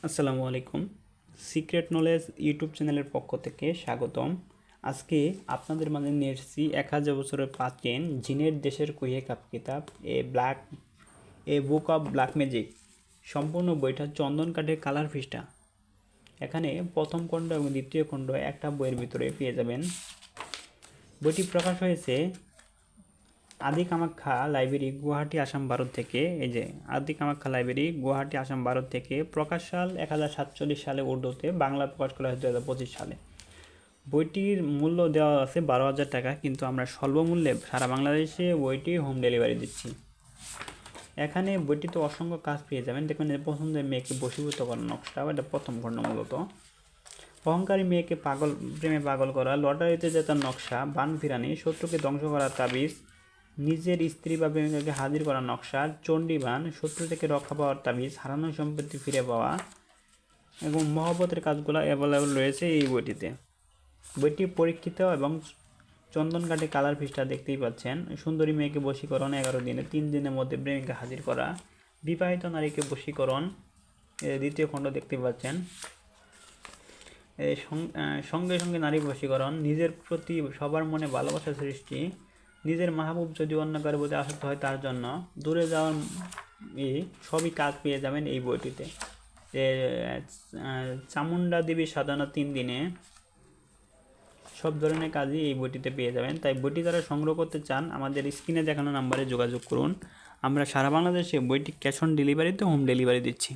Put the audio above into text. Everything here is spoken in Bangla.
আসসালামু আলাইকুম। সিক্রেট নলেজ ইউটিউব চ্যানেলের পক্ষ থেকে স্বাগতম। আজকে আপনাদের মাঝে নিয়ে এসেছি 1000 বছরের প্রাচীন জিনের দেশের কুইয়ে কাপ কিতাব এ বুক অফ ব্ল্যাক ম্যাজিক। সম্পূর্ণ বইটা চন্দন কাঠের কালার পৃষ্ঠা। এখানে প্রথম খণ্ড এবং দ্বিতীয় খণ্ড একটা বইয়ের ভিতরে পেয়ে যাবেন। বইটি প্রকাশ হয়েছে আদি কামাখ্যা লাইব্রেরি, গুয়াহাটি, আসাম, ভারত থেকে। এই যে আদি কামাখ্যা লাইব্রেরি, গুয়াহাটি, আসাম, ভারত থেকে। প্রকাশ সাল 1047 সালে উর্দুতে, বাংলা প্রকাশ করা হয় 2025 সালে। বইটির মূল্য দেওয়া আছে 12,000 টাকা, কিন্তু আমরা স্বল্পমূল্যে সারা বাংলাদেশে বইটি হোম ডেলিভারি দিচ্ছি। এখানে বইটিতে অসংখ্য কাজ পেয়ে যাবেন। দেখবেন পছন্দের মেয়েকে বশীভূত করার নকশা, এটা প্রথম খণ্ড। মূলত অহংকারী মেয়েকে প্রেমে পাগল করা, লটারিতে জেতার নকশা, বান ফিরানি, শত্রুকে ধ্বংস করার তাবিজ, নিজের স্ত্রী বা প্রেমিকাকে হাজির করার নকশা, চণ্ডীবান, শত্রু থেকে রক্ষা পাওয়ার তাবিজ, হারানো সম্পত্তি ফিরে পাওয়া এবং মহব্বতের কাজগুলো অ্যাভেলেবল রয়েছে এই বইটিতে। বইটি পরীক্ষিত এবং চন্দন কাঠে কালার পৃষ্ঠা দেখতেই পাচ্ছেন। সুন্দরী মেয়েকে বশীকরণ 11 দিনে, 3 দিনের মধ্যে প্রেমিকা হাজির করা, বিবাহিত নারীকে বশীকরণ দ্বিতীয় খণ্ড দেখতে পাচ্ছেন। সঙ্গে সঙ্গে নারী বশীকরণ, নিজের প্রতি সবার মনে ভালোবাসা সৃষ্টি, নিজের মাহবুব যদি অন্য কারো প্রতি আসক্ত হয় তার জন্য, দূরে যাওয়ার সবই কাজ পেয়ে যাবেন এই বইটিতে। চামুন্ডা দেবী সাধনা 3 দিনে, সব ধরনের কাজই এই বইটিতে পেয়ে যাবেন। তাই বইটি যারা সংগ্রহ করতে চান আমাদের স্ক্রিনে দেখানো নাম্বারে যোগাযোগ করুন। আমরা সারা বাংলাদেশে বইটি ক্যাশ অন ডেলিভারিতে হোম ডেলিভারি দিচ্ছি।